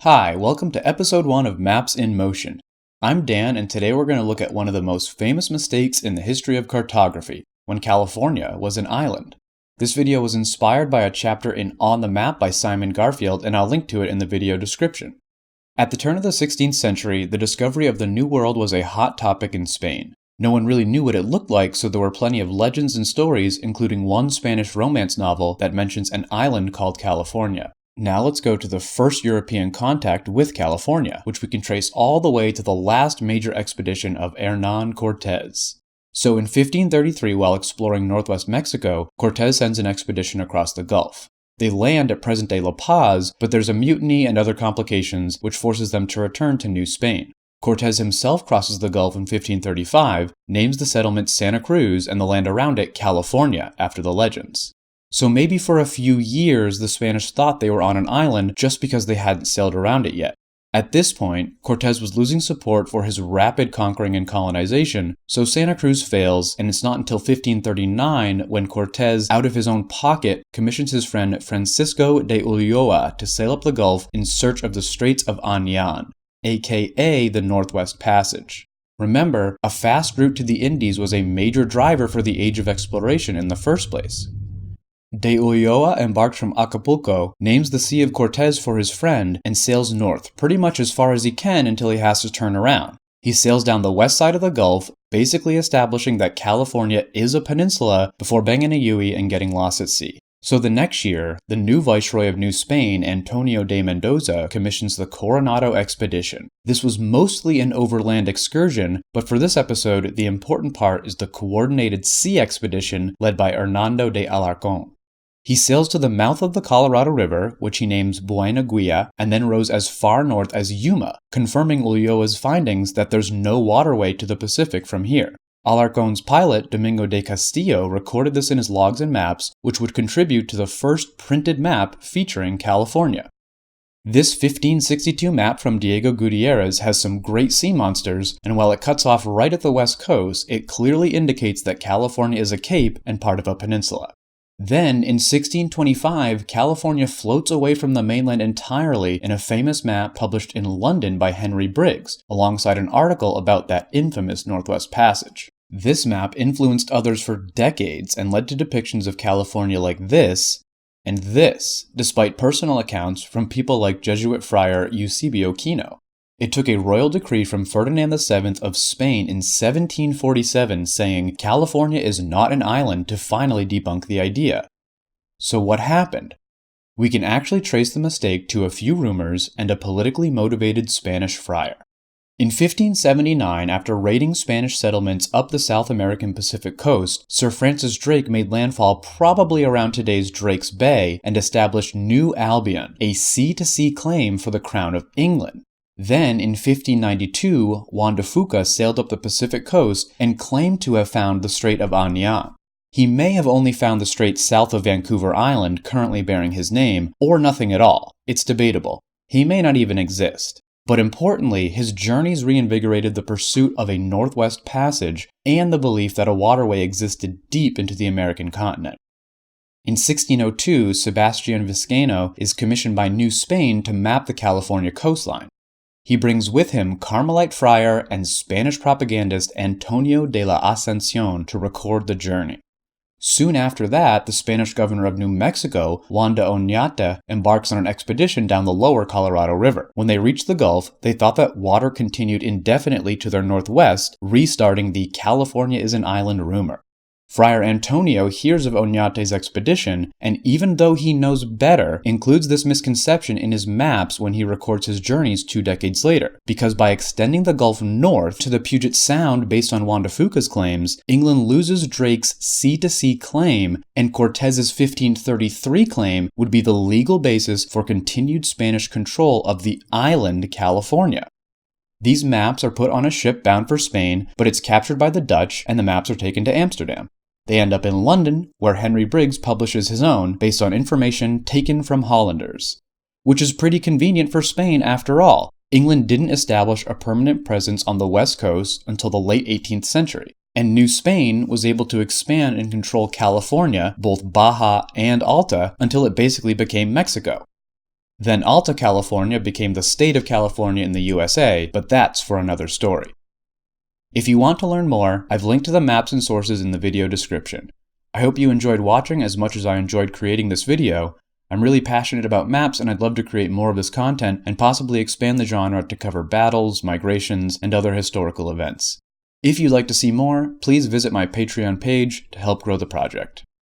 Hi, welcome to episode 1 of Maps in Motion. I'm Dan, and today we're going to look at one of the most famous mistakes in the history of cartography, when California was an island. This video was inspired by a chapter in On the Map by Simon Garfield, and I'll link to it in the video description. At the turn of the 16th century, the discovery of the New World was a hot topic in Spain. No one really knew what it looked like, so there were plenty of legends and stories, including one Spanish romance novel that mentions an island called California. Now let's go to the first European contact with California, which we can trace all the way to the last major expedition of Hernán Cortés. So in 1533, while exploring northwest Mexico, Cortés sends an expedition across the Gulf. They land at present-day La Paz, but there's a mutiny and other complications which forces them to return to New Spain. Cortés himself crosses the Gulf in 1535, names the settlement Santa Cruz and the land around it California after the legends. So maybe for a few years the Spanish thought they were on an island just because they hadn't sailed around it yet. At this point, Cortés was losing support for his rapid conquering and colonization, so Santa Cruz fails, and it's not until 1539 when Cortés, out of his own pocket, commissions his friend Francisco de Ulloa to sail up the Gulf in search of the Straits of Anian, aka the Northwest Passage. Remember, a fast route to the Indies was a major driver for the age of exploration in the first place. De Ulloa embarks from Acapulco, names the Sea of Cortés for his friend, and sails north, pretty much as far as he can until he has to turn around. He sails down the west side of the Gulf, basically establishing that California is a peninsula before banging a Yui and getting lost at sea. So the next year, the new Viceroy of New Spain, Antonio de Mendoza, commissions the Coronado Expedition. This was mostly an overland excursion, but for this episode, the important part is the coordinated sea expedition led by Hernando de Alarcón. He sails to the mouth of the Colorado River, which he names Buenaguilla, and then rows as far north as Yuma, confirming Ulloa's findings that there's no waterway to the Pacific from here. Alarcón's pilot, Domingo de Castillo, recorded this in his logs and maps, which would contribute to the first printed map featuring California. This 1562 map from Diego Gutierrez has some great sea monsters, and while it cuts off right at the west coast, it clearly indicates that California is a cape and part of a peninsula. Then, in 1625, California floats away from the mainland entirely in a famous map published in London by Henry Briggs, alongside an article about that infamous Northwest Passage. This map influenced others for decades and led to depictions of California like this, and this, despite personal accounts from people like Jesuit friar Eusebio Kino. It took a royal decree from Ferdinand VII of Spain in 1747 saying California is not an island to finally debunk the idea. So what happened? We can actually trace the mistake to a few rumors and a politically motivated Spanish friar. In 1579, after raiding Spanish settlements up the South American Pacific coast, Sir Francis Drake made landfall probably around today's Drake's Bay and established New Albion, a sea-to-sea claim for the crown of England. Then, in 1592, Juan de Fuca sailed up the Pacific coast and claimed to have found the Strait of Anian. He may have only found the strait south of Vancouver Island, currently bearing his name, or nothing at all. It's debatable. He may not even exist. But importantly, his journeys reinvigorated the pursuit of a Northwest Passage and the belief that a waterway existed deep into the American continent. In 1602, Sebastian Vizcaino is commissioned by New Spain to map the California coastline. He brings with him Carmelite friar and Spanish propagandist Antonio de la Ascensión to record the journey. Soon after that, the Spanish governor of New Mexico, Juan de Oñate, embarks on an expedition down the lower Colorado River. When they reach the Gulf, they thought that water continued indefinitely to their northwest, restarting the California is an island rumor. Friar Antonio hears of Oñate's expedition, and even though he knows better, includes this misconception in his maps when he records his journeys 2 decades later, because by extending the Gulf north to the Puget Sound based on Juan de Fuca's claims, England loses Drake's sea-to-sea claim, and Cortés's 1533 claim would be the legal basis for continued Spanish control of the island California. These maps are put on a ship bound for Spain, but it's captured by the Dutch, and the maps are taken to Amsterdam. They end up in London, where Henry Briggs publishes his own based on information taken from Hollanders. Which is pretty convenient for Spain after all. England didn't establish a permanent presence on the west coast until the late 18th century, and New Spain was able to expand and control California, both Baja and Alta, until it basically became Mexico. Then Alta California became the state of California in the USA, but that's for another story. If you want to learn more, I've linked to the maps and sources in the video description. I hope you enjoyed watching as much as I enjoyed creating this video. I'm really passionate about maps and I'd love to create more of this content and possibly expand the genre to cover battles, migrations, and other historical events. If you'd like to see more, please visit my Patreon page to help grow the project.